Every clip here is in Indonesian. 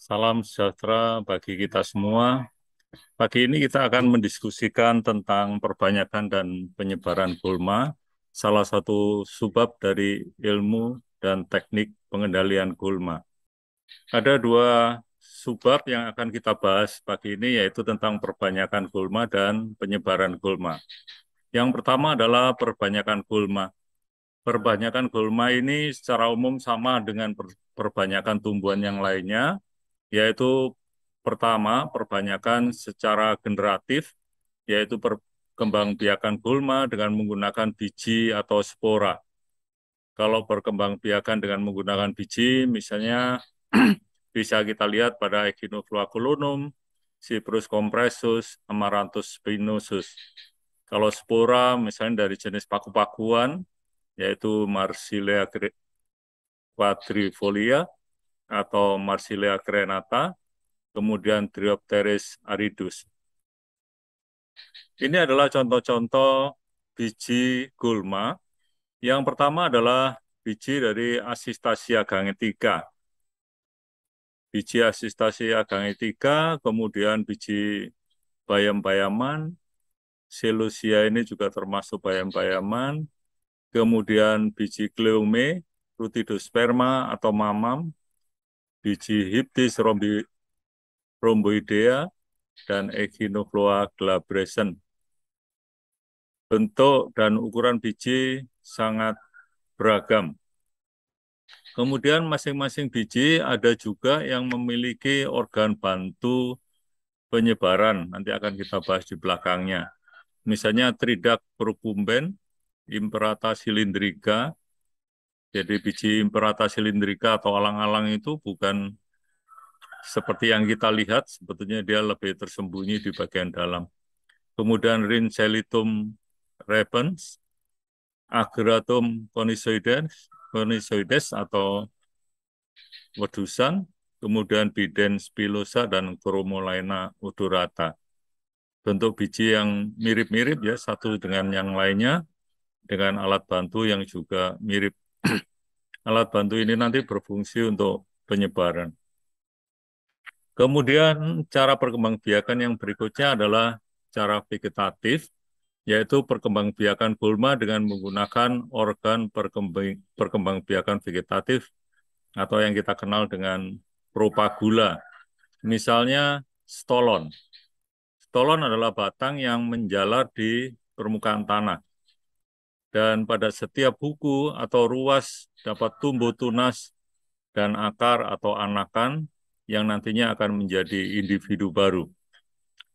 Salam sejahtera bagi kita semua. Pagi ini kita akan mendiskusikan tentang perbanyakan dan penyebaran gulma, salah satu subbab dari ilmu dan teknik pengendalian gulma. Ada dua subbab yang akan kita bahas pagi ini, yaitu tentang perbanyakan gulma dan penyebaran gulma. Yang pertama adalah perbanyakan gulma. Perbanyakan gulma ini secara umum sama dengan perbanyakan tumbuhan yang lainnya, yaitu pertama, perbanyakan secara generatif, yaitu perkembangbiakan gulma dengan menggunakan biji atau spora. Kalau perkembangbiakan dengan menggunakan biji, misalnya bisa kita lihat pada Echinophylla culonum, Cyprus compressus, Amaranthus spinosus. Kalau spora, misalnya dari jenis paku-pakuan, yaitu Marsilea quadrifolia atau Marsilea crenata, kemudian Dryopteris aridus. Ini adalah contoh-contoh biji gulma. Yang pertama adalah biji dari Asistasia gangetica. Biji Asistasia gangetica, kemudian biji bayam-bayaman, Celosia ini juga termasuk bayam-bayaman, kemudian biji Cleome, Rutidosperma atau mamam, biji Hyptis rhomboidea, dan Echinophylla glabrescens. Bentuk dan ukuran biji sangat beragam. Kemudian masing-masing biji ada juga yang memiliki organ bantu penyebaran. Nanti akan kita bahas di belakangnya. Misalnya Tridac procumbens, Imperata cylindrica. Jadi biji Imperata cylindrica atau alang-alang itu bukan seperti yang kita lihat, sebetulnya dia lebih tersembunyi di bagian dalam. Kemudian Rinselitum repens, Agratum conizoides atau wedusan, kemudian Biden spilosa dan Chromolaena odorata. Bentuk biji yang mirip-mirip ya satu dengan yang lainnya, dengan alat bantu yang juga mirip. Alat bantu ini nanti berfungsi untuk penyebaran. Kemudian cara perkembangbiakan yang berikutnya adalah cara vegetatif, yaitu perkembangbiakan gulma dengan menggunakan organ perkembangbiakan vegetatif atau yang kita kenal dengan propagula. Misalnya stolon. Stolon adalah batang yang menjalar di permukaan tanah. Dan pada setiap buku atau ruas dapat tumbuh tunas dan akar atau anakan yang nantinya akan menjadi individu baru.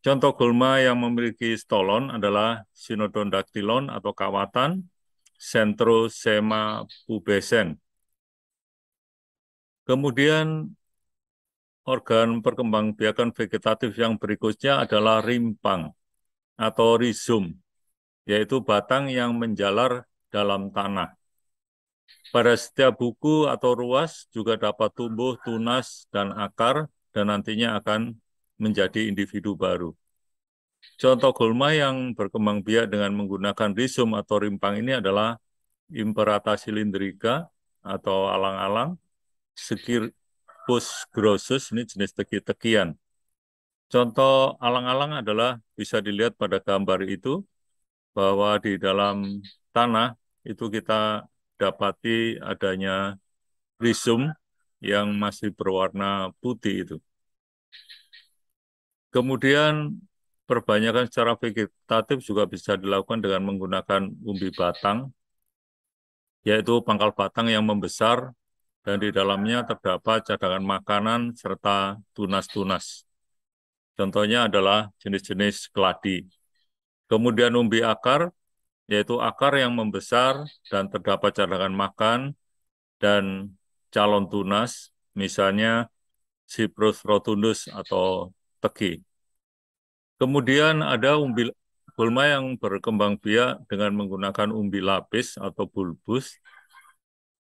Contoh gulma yang memiliki stolon adalah Cynodon atau kawatan, Centrosema pubescens. Kemudian organ perkembangbiakan vegetatif yang berikutnya adalah rimpang atau rhizom, yaitu batang yang menjalar dalam tanah. Pada setiap buku atau ruas juga dapat tumbuh tunas dan akar dan nantinya akan menjadi individu baru. Contoh gulma yang berkembang biak dengan menggunakan rhizom atau rimpang ini adalah Imperata cylindrica atau alang-alang, Scirpus grossus, ini jenis teki-tekian. Contoh alang-alang adalah bisa dilihat pada gambar itu, bahwa di dalam tanah itu kita dapati adanya rhizom yang masih berwarna putih itu. Kemudian perbanyakan secara vegetatif juga bisa dilakukan dengan menggunakan umbi batang, yaitu pangkal batang yang membesar dan di dalamnya terdapat cadangan makanan serta tunas-tunas. Contohnya adalah jenis-jenis keladi. Kemudian umbi akar, yaitu akar yang membesar dan terdapat cadangan makan dan calon tunas, misalnya Cyprus rotundus atau teki. Kemudian ada umbi gulma yang berkembang biak dengan menggunakan umbi lapis atau bulbus.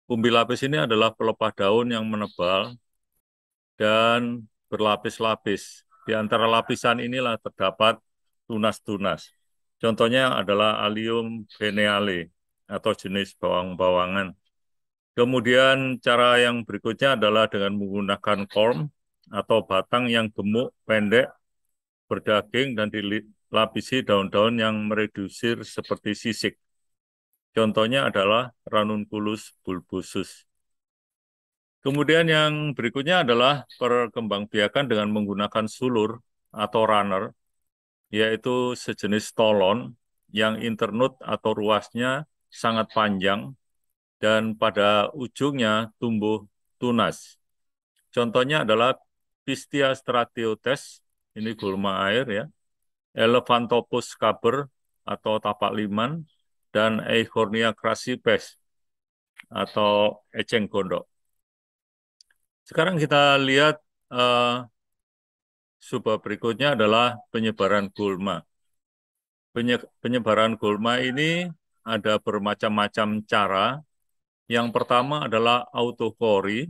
Umbi lapis ini adalah pelepah daun yang menebal dan berlapis-lapis. Di antara lapisan inilah terdapat tunas-tunas. Contohnya adalah Allium veneale atau jenis bawang-bawangan. Kemudian cara yang berikutnya adalah dengan menggunakan corm atau batang yang gemuk, pendek, berdaging, dan dilapisi daun-daun yang meredusir seperti sisik. Contohnya adalah Ranunculus bulbosus. Kemudian yang berikutnya adalah perkembangbiakan dengan menggunakan sulur atau runner, yaitu sejenis stolon yang internut atau ruasnya sangat panjang dan pada ujungnya tumbuh tunas. Contohnya adalah Pistia stratiotes, ini gulma air ya, Elephantopus caber atau tapak liman, dan Eichhornia crassipes atau eceng gondok. Sekarang kita lihat subbab berikutnya adalah penyebaran gulma. Penyebaran gulma ini ada bermacam-macam cara. Yang pertama adalah autokori,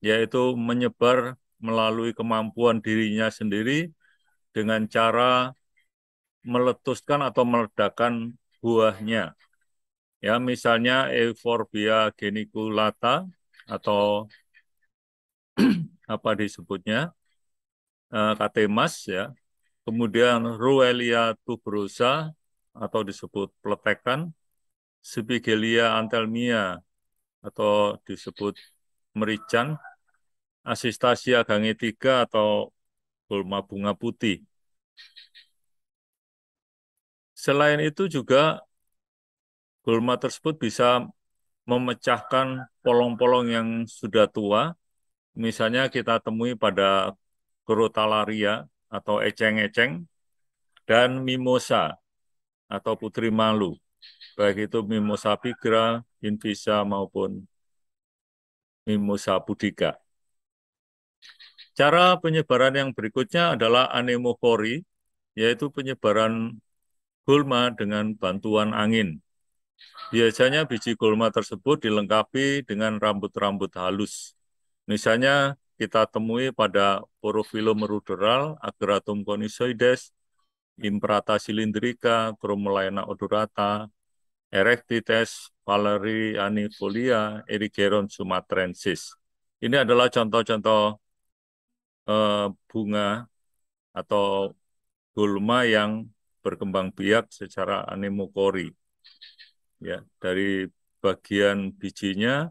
yaitu menyebar melalui kemampuan dirinya sendiri dengan cara meletuskan atau meledakkan buahnya. Ya, misalnya Euphorbia geniculata atau apa disebutnya, katemas ya. Kemudian Ruellia tuberosa atau disebut pletekan, Spigelia anthelmia atau disebut merican, Asistasia gangetica atau gulma bunga putih. Selain itu juga gulma tersebut bisa memecahkan polong-polong yang sudah tua. Misalnya kita temui pada Crotalaria atau eceng-eceng dan Mimosa atau putri malu. Baik itu Mimosa pigra, Invisa maupun Mimosa pudica. Cara penyebaran yang berikutnya adalah anemokori, yaitu penyebaran gulma dengan bantuan angin. Biasanya biji gulma tersebut dilengkapi dengan rambut-rambut halus. Misalnya kita temui pada Porophyllum ruderal, Agratum conisoides, Imprata cylindrica, Chromolaena odorata, Erectites valerianifolia, Erigeron sumatrensis. Ini adalah contoh-contoh bunga atau gulma yang berkembang biak secara anemokori. Ya, dari bagian bijinya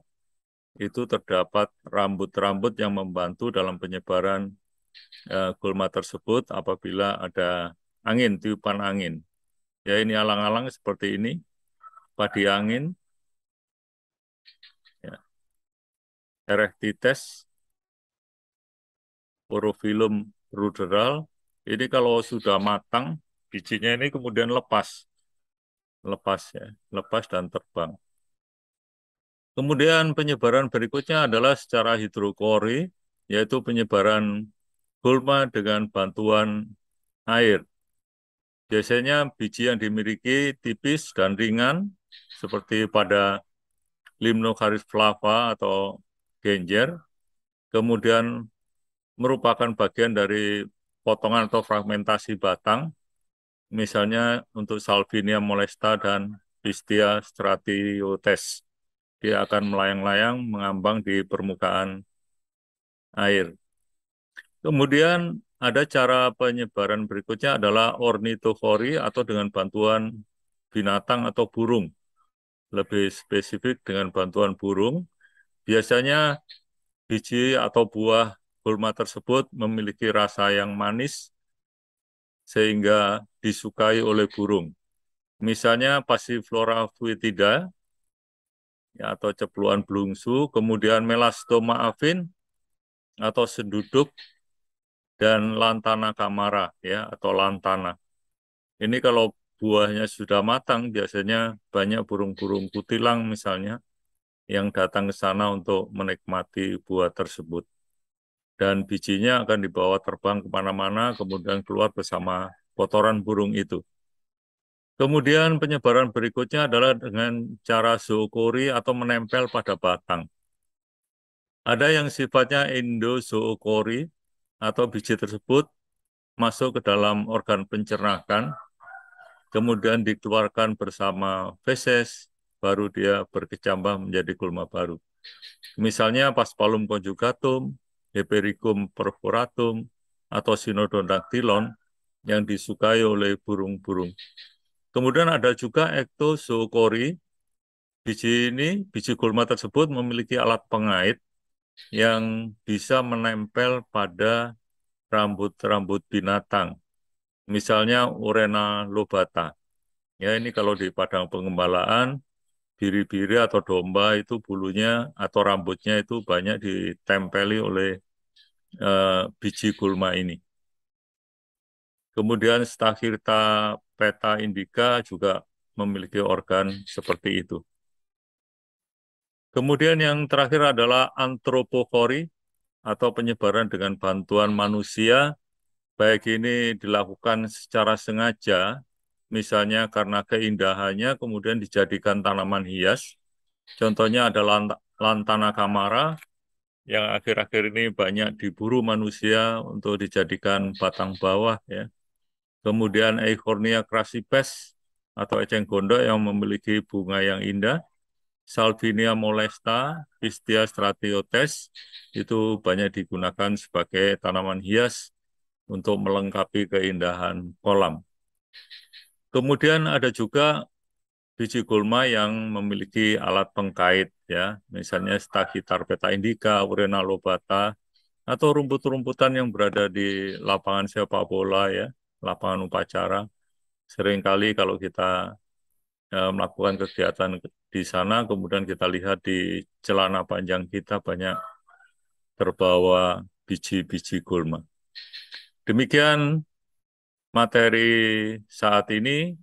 itu terdapat rambut-rambut yang membantu dalam penyebaran gulma tersebut apabila ada angin, tiupan angin. Ya, ini alang-alang seperti ini, padi angin, ya, Erectites, Porophyllum ruderal. Ini kalau sudah matang, bijinya ini kemudian lepas ya, lepas dan terbang. Kemudian penyebaran berikutnya adalah secara hidrokori, yaitu penyebaran gulma dengan bantuan air. Biasanya biji yang dimiliki tipis dan ringan, seperti pada Limnocharis flava atau genjer, kemudian merupakan bagian dari potongan atau fragmentasi batang, misalnya untuk Salvinia molesta dan Pistia stratiotes. Dia akan melayang-layang mengambang di permukaan air. Kemudian ada cara penyebaran berikutnya adalah ornithofori atau dengan bantuan binatang atau burung. Lebih spesifik dengan bantuan burung. Biasanya biji atau buah gulma tersebut memiliki rasa yang manis sehingga disukai oleh burung. Misalnya Passiflora foetida ya, atau cepluan blungsu, kemudian Melastoma avin atau senduduk, dan Lantana camara ya atau lantana. Ini kalau buahnya sudah matang biasanya banyak burung-burung kutilang misalnya yang datang ke sana untuk menikmati buah tersebut. Dan bijinya akan dibawa terbang kemana-mana kemudian keluar bersama kotoran burung itu. Kemudian penyebaran berikutnya adalah dengan cara zookori atau menempel pada batang. Ada yang sifatnya endozookori atau biji tersebut masuk ke dalam organ pencernaan, kemudian dikeluarkan bersama feses, baru dia berkecambah menjadi gulma baru. Misalnya Paspalum conjugatum, Hypericum perforatum, atau Synodonticulon yang disukai oleh burung-burung. Kemudian ada juga Ectozoocori. Biji gulma tersebut memiliki alat pengait yang bisa menempel pada rambut-rambut binatang. Misalnya Urena lobata. Ya, ini kalau di padang pengembalaan, biri-biri atau domba itu bulunya atau rambutnya itu banyak ditempeli oleh biji gulma ini. Kemudian Stachyta peta indica juga memiliki organ seperti itu. Kemudian yang terakhir adalah anthropophory atau penyebaran dengan bantuan manusia, baik ini dilakukan secara sengaja, misalnya karena keindahannya kemudian dijadikan tanaman hias. Contohnya adalah lantana kamara yang akhir-akhir ini banyak diburu manusia untuk dijadikan batang bawah ya. Kemudian Eichhornia crassipes atau eceng gondok yang memiliki bunga yang indah. Salvinia molesta, Pistia stratiotes itu banyak digunakan sebagai tanaman hias untuk melengkapi keindahan kolam. Kemudian ada juga biji gulma yang memiliki alat pengkait ya, misalnya Stachytarpeta indica, Urena lobata, atau rumput-rumputan yang berada di lapangan sepak bola ya, lapangan upacara. Seringkali kalau kita melakukan kegiatan di sana, kemudian kita lihat di celana panjang kita banyak terbawa biji-biji gulma. Demikian materi saat ini.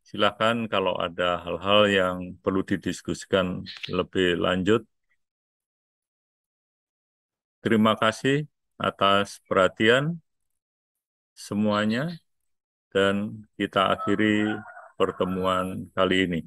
Silakan kalau ada hal-hal yang perlu didiskusikan lebih lanjut. Terima kasih atas perhatian semuanya dan kita akhiri pertemuan kali ini.